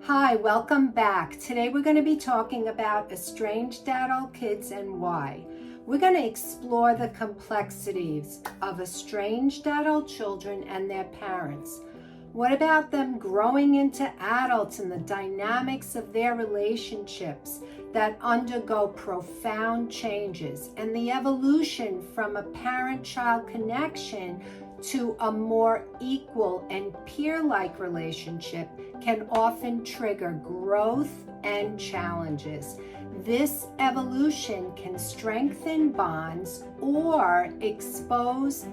Hi, welcome back. Today we're going to be talking about estranged adult kids and why. We're going to explore the complexities of estranged adult children and their parents. What about them growing into adults and the dynamics of their relationships that undergo profound changes and the evolution from a parent-child connection to a more equal and peer-like relationship can often trigger growth and challenges. This evolution can strengthen bonds or expose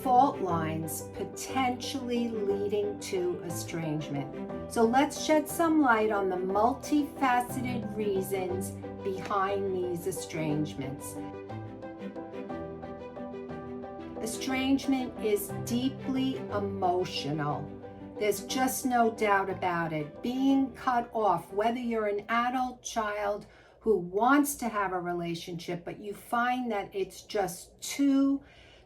fault lines, potentially leading to estrangement. So let's shed some light on the multifaceted reasons behind these estrangements. Estrangement is deeply emotional. There's just no doubt about it. Being cut off, whether you're an adult child who wants to have a relationship, but you find that it's just too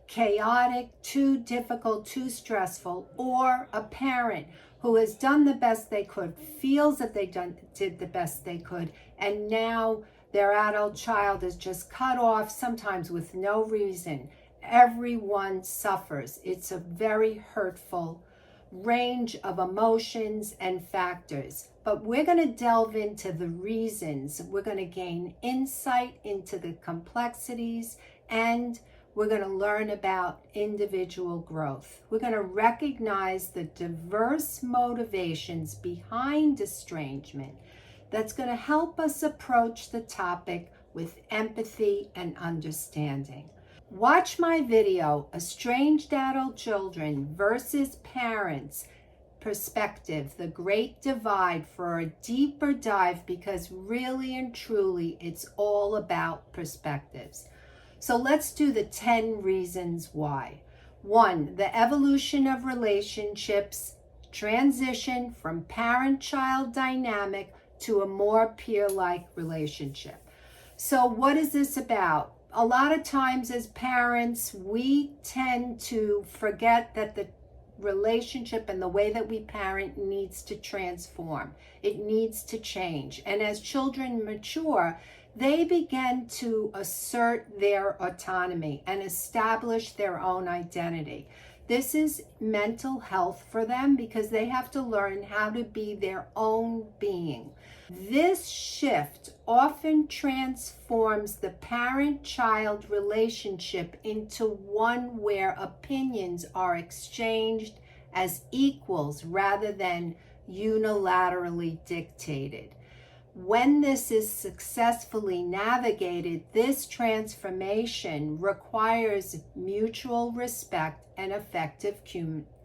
chaotic, too difficult, too stressful, or a parent who has done the best they could, feels that they did the best they could, and now their adult child is just cut off, sometimes with no reason. Everyone suffers. It's a very hurtful range of emotions and factors. But we're going to delve into the reasons. We're going to gain insight into the complexities, and we're going to learn about individual growth. We're going to recognize the diverse motivations behind estrangement that's going to help us approach the topic with empathy and understanding. Watch my video, Estranged Adult Children versus Parents Perspective, The Great Divide, for a deeper dive, because really and truly it's all about perspectives. So let's do the 10 reasons why. 1, the evolution of relationships, transition from parent-child dynamic to a more peer-like relationship. So what is this about? A lot of times as parents, we tend to forget that the relationship and the way that we parent needs to transform. It needs to change. And as children mature, they begin to assert their autonomy and establish their own identity. This is mental health for them because they have to learn how to be their own being. This shift often transforms the parent-child relationship into one where opinions are exchanged as equals rather than unilaterally dictated. When this is successfully navigated, this transformation requires mutual respect and effective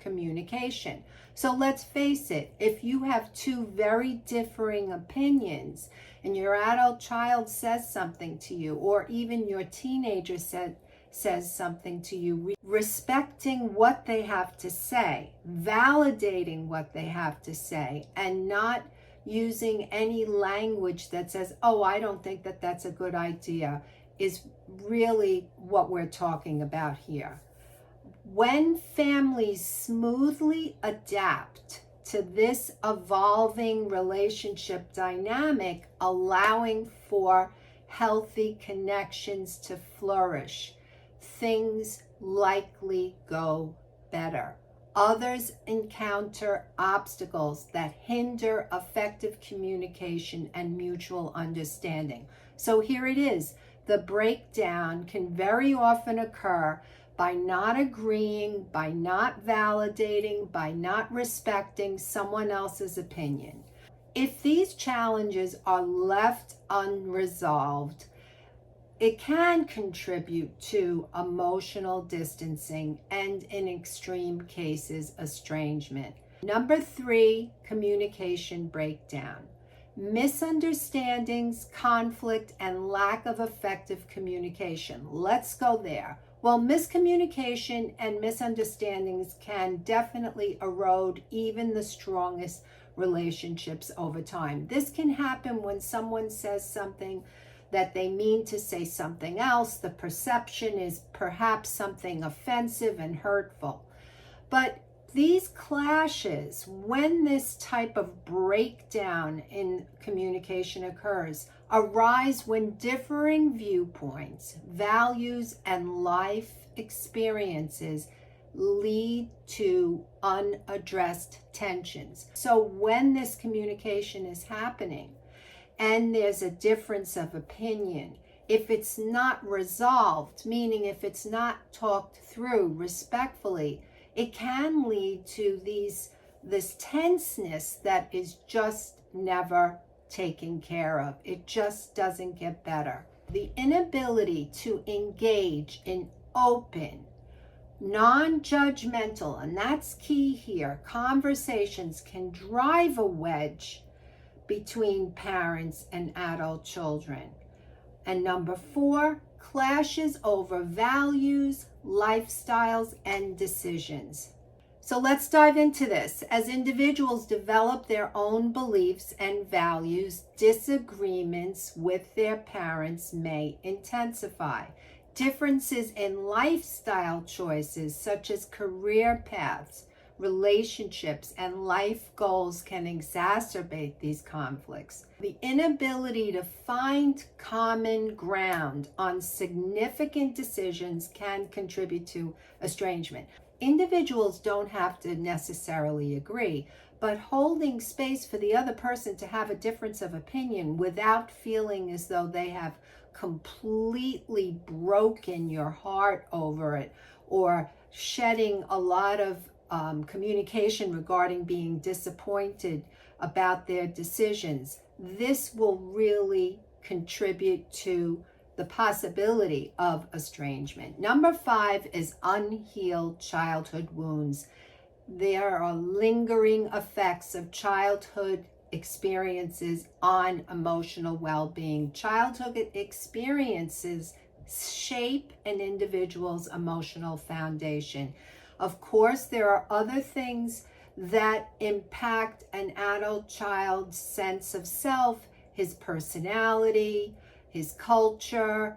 communication. So let's face it, if you have two very differing opinions and your adult child says something to you, or even your teenager says something to you, respecting what they have to say, validating what they have to say, and not using any language that says, oh, I don't think that that's a good idea, is really what we're talking about here. When families smoothly adapt to this evolving relationship dynamic, allowing for healthy connections to flourish, things likely go better. Others encounter obstacles that hinder effective communication and mutual understanding. So here it is. The breakdown can very often occur by not agreeing, by not validating, by not respecting someone else's opinion. If these challenges are left unresolved, it can contribute to emotional distancing and, in extreme cases, estrangement. Number 3, communication breakdown. Misunderstandings, conflict, and lack of effective communication. Let's go there. Well, miscommunication and misunderstandings can definitely erode even the strongest relationships over time. This can happen when someone says something that they mean to say something else. The perception is perhaps something offensive and hurtful. But These clashes, when this type of breakdown in communication occurs, arise when differing viewpoints, values, and life experiences lead to unaddressed tensions. So when this communication is happening and there's a difference of opinion, if it's not resolved, meaning if it's not talked through respectfully, it can lead to this tenseness that is just never taken care of. It just doesn't get better. The inability to engage in open, non-judgmental, and that's key here, conversations can drive a wedge between parents and adult children. And number 4, clashes over values, lifestyles, and decisions. So let's dive into this. As individuals develop their own beliefs and values, disagreements with their parents may intensify. Differences in lifestyle choices, such as career paths, relationships, and life goals, can exacerbate these conflicts. The inability to find common ground on significant decisions can contribute to estrangement. Individuals don't have to necessarily agree, but holding space for the other person to have a difference of opinion without feeling as though they have completely broken your heart over it, or shedding a lot of communication regarding being disappointed about their decisions. This will really contribute to the possibility of estrangement. Number 5 is unhealed childhood wounds. There are lingering effects of childhood experiences on emotional well-being. Childhood experiences shape an individual's emotional foundation. Of course, there are other things that impact an adult child's sense of self, his personality, his culture,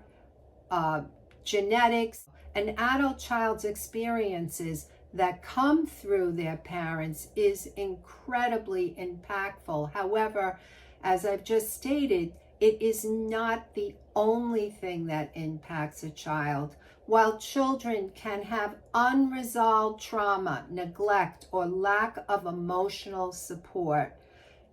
genetics. An adult child's experiences that come through their parents is incredibly impactful. However, as I've just stated, it is not the only thing that impacts a child. While children can have unresolved trauma, neglect, or lack of emotional support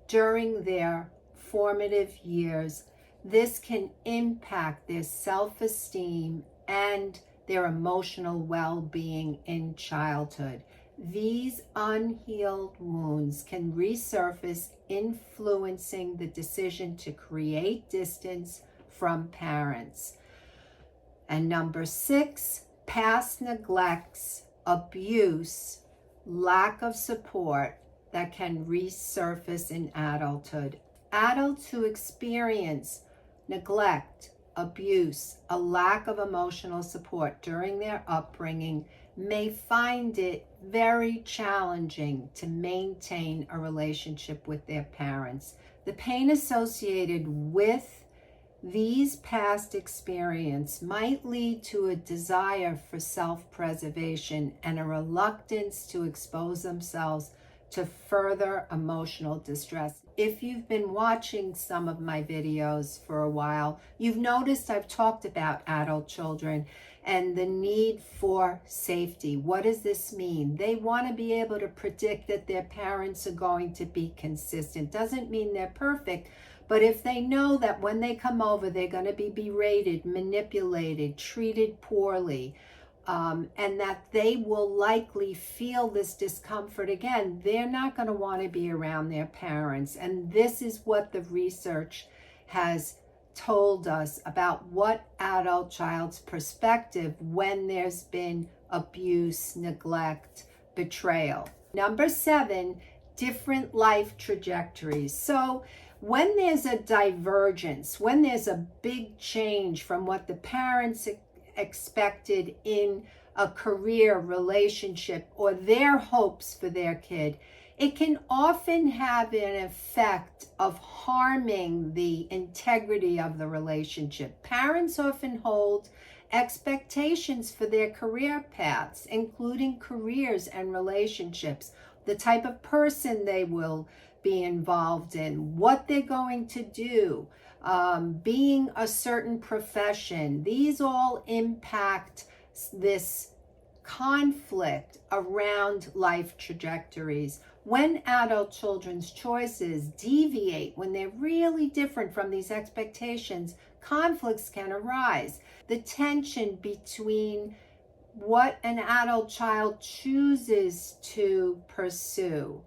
during their formative years, this can impact their self-esteem and their emotional well-being in childhood. These unhealed wounds can resurface, influencing the decision to create distance from parents. And number 6, past neglects, abuse, lack of support that can resurface in adulthood. Adults who experience neglect, abuse, a lack of emotional support during their upbringing may find it very challenging to maintain a relationship with their parents. The pain associated with these past experiences might lead to a desire for self-preservation and a reluctance to expose themselves to further emotional distress. If you've been watching some of my videos for a while, you've noticed I've talked about adult children and the need for safety. What does this mean? They want to be able to predict that their parents are going to be consistent. Doesn't mean they're perfect, but if they know that when they come over, they're going to be berated, manipulated, treated poorly, and that they will likely feel this discomfort again, they're not going to want to be around their parents. And this is what the research has told us about what adult child's perspective when there's been abuse, neglect, betrayal. Number 7, different life trajectories. So when there's a divergence, when there's a big change from what the parents expected in a career, relationship, or their hopes for their kid, it can often have an effect of harming the integrity of the relationship. Parents often hold expectations for their career paths, including careers and relationships, the type of person they will be involved in, what they're going to do, being a certain profession. These all impact this conflict around life trajectories. When adult children's choices deviate, when they're really different from these expectations, conflicts can arise. The tension between what an adult child chooses to pursue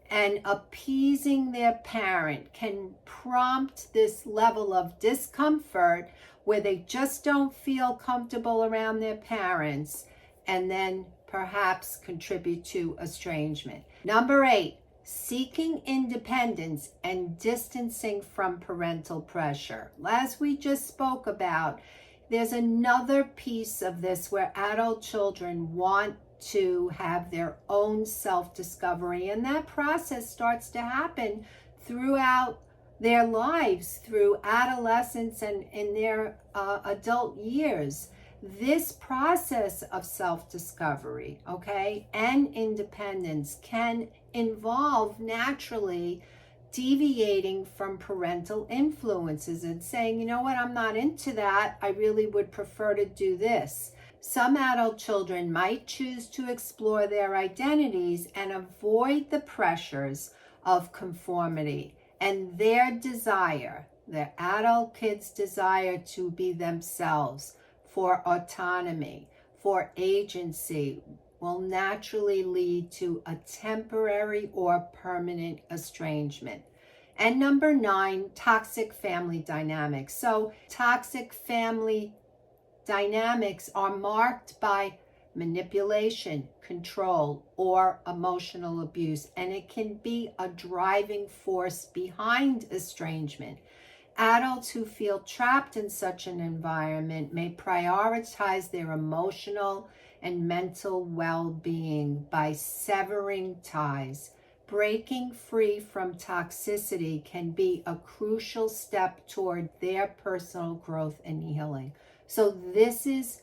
and appeasing their parent can prompt this level of discomfort where they just don't feel comfortable around their parents, and then perhaps contribute to estrangement. Number 8, seeking independence and distancing from parental pressure. As we just spoke about, there's another piece of this where adult children want to have their own self-discovery, and that process starts to happen throughout their lives, through adolescence and in their adult years. This process of self-discovery, okay, and independence can involve naturally deviating from parental influences and saying, you know what, I'm not into that. I really would prefer to do this. Some adult children might choose to explore their identities and avoid the pressures of conformity, and their adult kids' desire to be themselves, for autonomy, for agency, will naturally lead to a temporary or permanent estrangement. And number 9, toxic family dynamics. So toxic family dynamics are marked by manipulation, control, or emotional abuse, and it can be a driving force behind estrangement. Adults who feel trapped in such an environment may prioritize their emotional and mental well-being by severing ties. Breaking free from toxicity can be a crucial step toward their personal growth and healing. So this is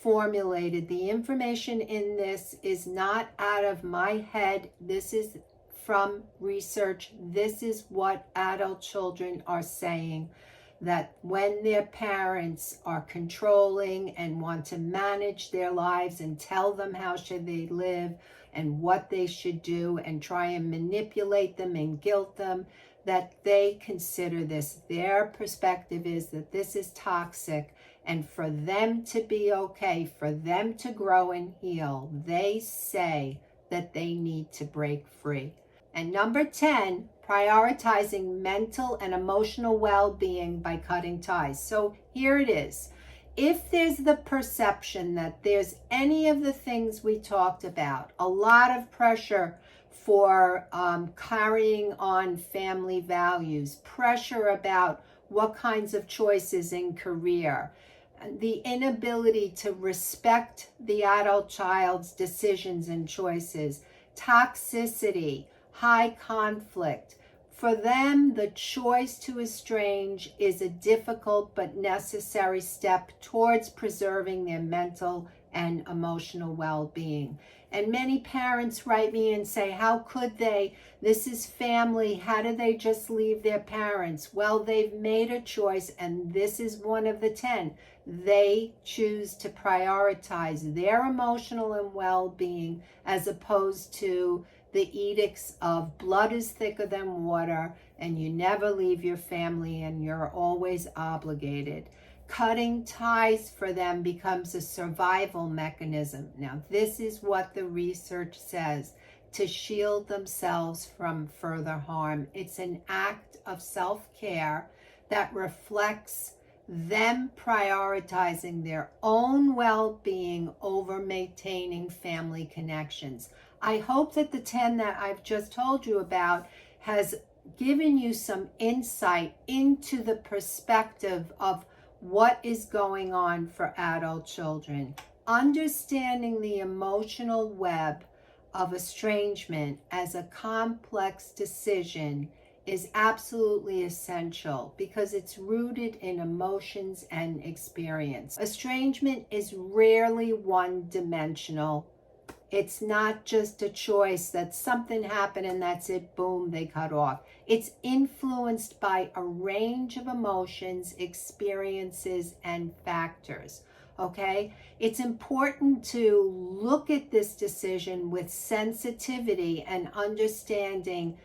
formulated. The information in this is not out of my head. This is from research. This is what adult children are saying, that when their parents are controlling and want to manage their lives and tell them how should they live and what they should do and try and manipulate them and guilt them, that they consider this. Their perspective is that this is toxic, and for them to be okay, for them to grow and heal, they say that they need to break free. And number 10, prioritizing mental and emotional well-being by cutting ties. So here it is. If there's the perception that there's any of the things we talked about, a lot of pressure for carrying on family values, pressure about what kinds of choices in career, the inability to respect the adult child's decisions and choices, toxicity, high conflict. For them, the choice to estrange is a difficult but necessary step towards preserving their mental and emotional well-being. And many parents write me and say, how could they? This is family. How do they just leave their parents? Well, they've made a choice, and this is one of the 10. They choose to prioritize their emotional and well-being as opposed to the edicts of blood is thicker than water and you never leave your family and you're always obligated. Cutting ties for them becomes a survival mechanism. Now, this is what the research says, to shield themselves from further harm. It's an act of self-care that reflects them prioritizing their own well-being over maintaining family connections. I hope that the 10 that I've just told you about has given you some insight into the perspective of what is going on for adult children. Understanding the emotional web of estrangement as a complex decision is absolutely essential because it's rooted in emotions and experience. Estrangement is rarely one-dimensional. It's not just a choice that something happened and that's it, boom, they cut off. It's influenced by a range of emotions, experiences, and factors. Okay? It's important to look at this decision with sensitivity and understanding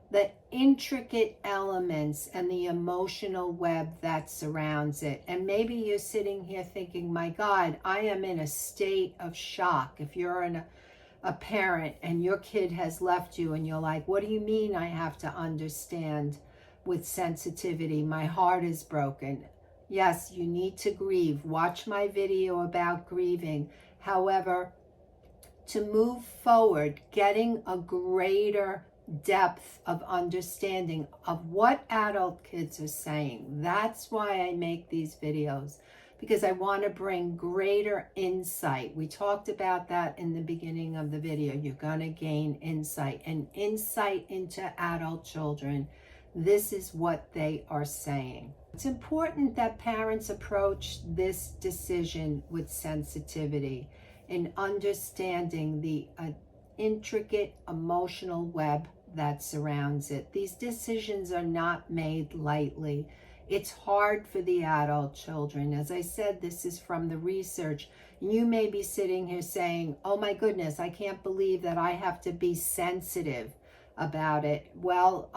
the intricate elements and the emotional web that surrounds it. And maybe you're sitting here thinking, my God, I am in a state of shock. If you're a parent and your kid has left you and you're like, what do you mean I have to understand with sensitivity? My heart is broken. Yes, you need to grieve. Watch my video about grieving. However, to move forward, getting a greater depth of understanding of what adult kids are saying. That's why I make these videos, because I want to bring greater insight. We talked about that in the beginning of the video. You're going to gain insight and insight into adult children. This is what they are saying. It's important that parents approach this decision with sensitivity in understanding the intricate emotional web that surrounds it. These decisions are not made lightly. It's hard for the adult children. As I said, this is from the research. You may be sitting here saying, oh my goodness, I can't believe that I have to be sensitive about it. Well,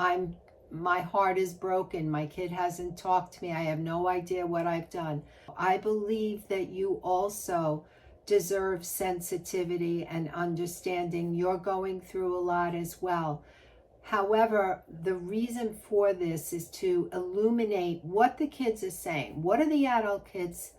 my heart is broken. My kid hasn't talked to me. I have no idea what I've done. I believe that you also deserve sensitivity and understanding. You're going through a lot as well. However, the reason for this is to illuminate what the kids are saying. What are the adult kids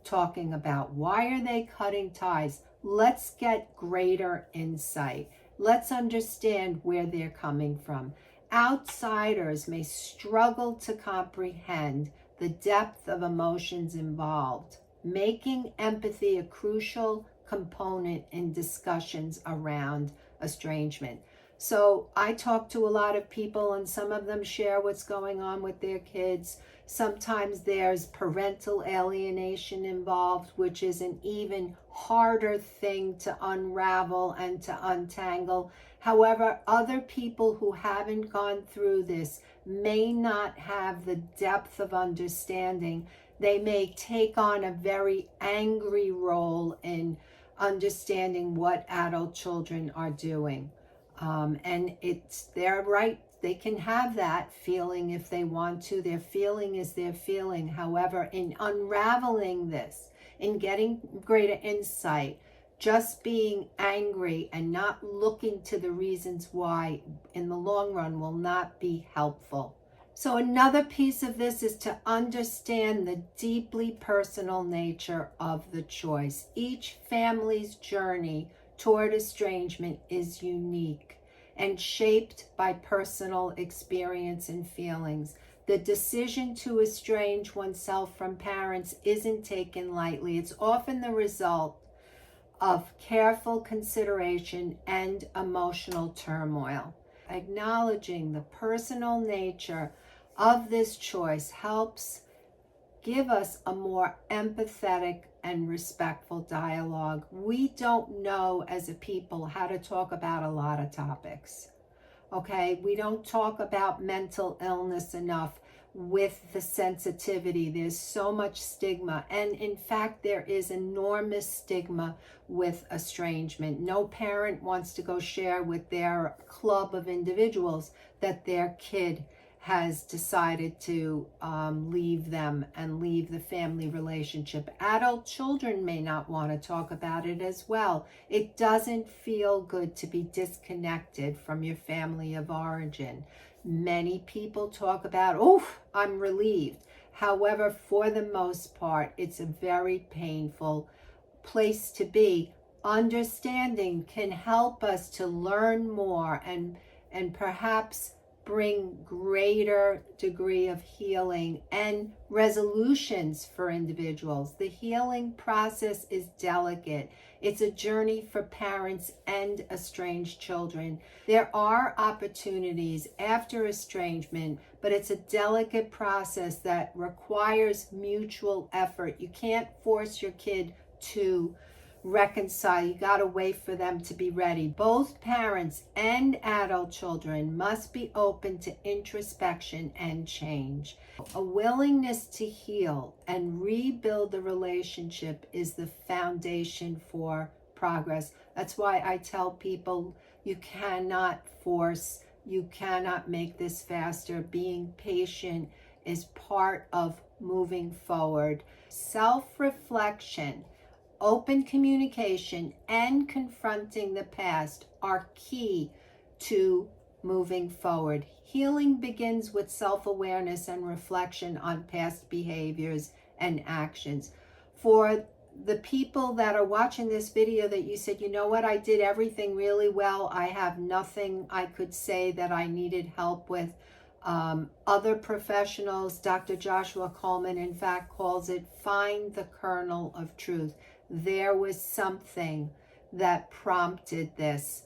talking about? Why are they cutting ties? Let's get greater insight. Let's understand where they're coming from. Outsiders may struggle to comprehend the depth of emotions involved, making empathy a crucial component in discussions around estrangement. So I talk to a lot of people and some of them share what's going on with their kids. Sometimes there's parental alienation involved, which is an even harder thing to unravel and to untangle. However, other people who haven't gone through this may not have the depth of understanding. They may take on a very angry role in understanding what adult children are doing. And it's their right. They can have that feeling if they want to. Their feeling is their feeling. However, in unraveling this, in getting greater insight, just being angry and not looking to the reasons why in the long run will not be helpful. So another piece of this is to understand the deeply personal nature of the choice. Each family's journey toward estrangement is unique and shaped by personal experience and feelings. The decision to estrange oneself from parents isn't taken lightly. It's often the result of careful consideration and emotional turmoil. Acknowledging the personal nature of this choice helps give us a more empathetic and respectful dialogue. We don't know as a people how to talk about a lot of topics. Okay, we don't talk about mental illness enough with the sensitivity. There's so much stigma, and in fact there is enormous stigma with estrangement. No parent wants to go share with their club of individuals that their kid has decided to leave them and leave the family relationship. Adult children may not want to talk about it as well. It doesn't feel good to be disconnected from your family of origin. Many people talk about, oh, I'm relieved. However, for the most part, it's a very painful place to be. Understanding can help us to learn more and perhaps bring greater degree of healing and resolutions for individuals. The healing process is delicate. It's a journey for parents and estranged children. There are opportunities after estrangement, but it's a delicate process that requires mutual effort. You can't force your kid to reconcile. You got to wait for them to be ready. Both parents and adult children must be open to introspection and change. A willingness to heal and rebuild the relationship is the foundation for progress. That's why I tell people you cannot force, you cannot make this faster. Being patient is part of moving forward. Self-reflection, open communication, and confronting the past are key to moving forward. Healing begins with self-awareness and reflection on past behaviors and actions. For the people that are watching this video that you said, you know what, I did everything really well, I have nothing I could say that I needed help with. Other professionals, Dr. Joshua Coleman, in fact, calls it find the kernel of truth. There was something that prompted this.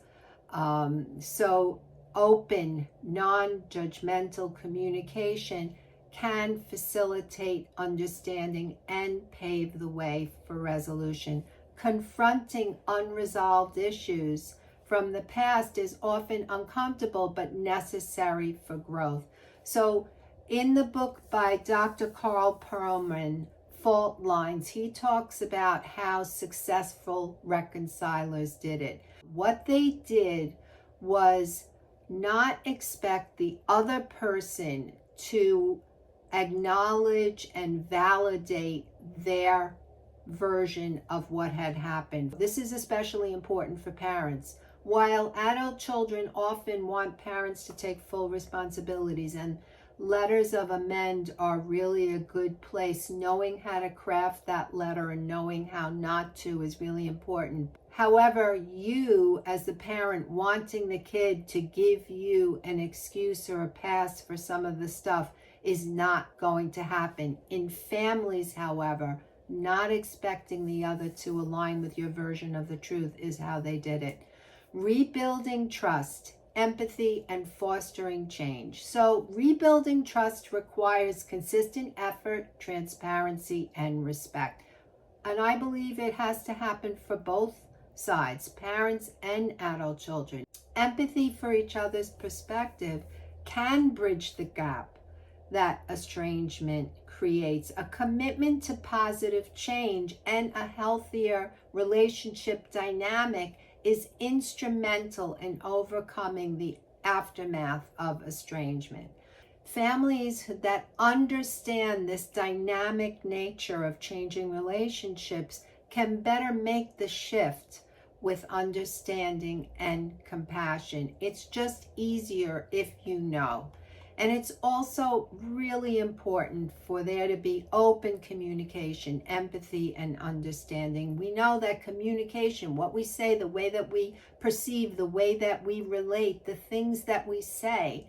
So open, non-judgmental communication can facilitate understanding and pave the way for resolution. Confronting unresolved issues from the past is often uncomfortable but necessary for growth. So in the book by Dr. Carl Perlman, Fault Lines, he talks about how successful reconcilers did it. What they did was not expect the other person to acknowledge and validate their version of what had happened. This is especially important for parents. While adult children often want parents to take full responsibilities, and letters of amend are really a good place, knowing how to craft that letter and knowing how not to is really important. However, you as the parent wanting the kid to give you an excuse or a pass for some of the stuff is not going to happen. In families, however, not expecting the other to align with your version of the truth is how they did it. Rebuilding trust, empathy, and fostering change. So rebuilding trust requires consistent effort, transparency, and respect. And I believe it has to happen for both sides, parents and adult children. Empathy for each other's perspective can bridge the gap that estrangement creates. A commitment to positive change and a healthier relationship dynamic is instrumental in overcoming the aftermath of estrangement. Families that understand this dynamic nature of changing relationships can better make the shift with understanding and compassion. It's just easier if you know. And it's also really important for there to be open communication, empathy, and understanding. We know that communication, what we say, the way that we perceive, the way that we relate, the things that we say,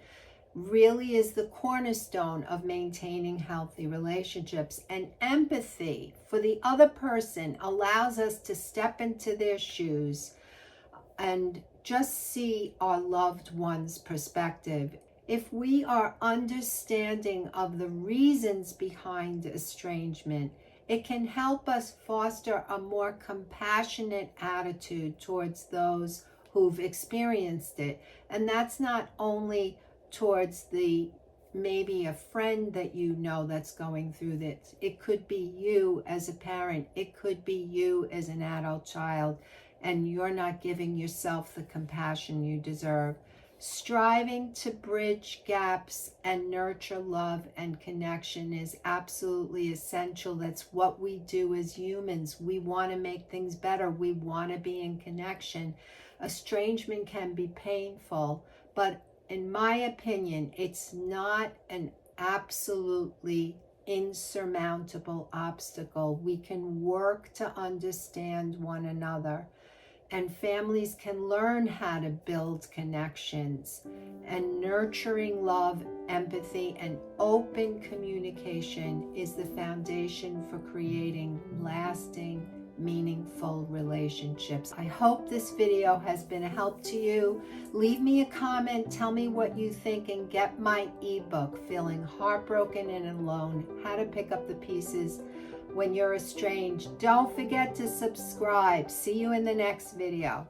really is the cornerstone of maintaining healthy relationships. And empathy for the other person allows us to step into their shoes and just see our loved one's perspective. If we are understanding of the reasons behind estrangement, it can help us foster a more compassionate attitude towards those who've experienced it. And that's not only towards maybe a friend that you know that's going through this. It could be you as a parent. It could be you as an adult child, and you're not giving yourself the compassion you deserve. Striving to bridge gaps and nurture love and connection is absolutely essential. That's what we do as humans. We want to make things better. We want to be in connection. Estrangement can be painful, but in my opinion, it's not an absolutely insurmountable obstacle. We can work to understand one another, and families can learn how to build connections and nurturing love, empathy, and open communication is the foundation for creating lasting, meaningful relationships. I hope this video has been a help to you. Leave me a comment, tell me what you think, and get my ebook, Feeling Heartbroken and Alone, How to Pick Up the Pieces When You're Estranged. Don't forget to subscribe. See you in the next video.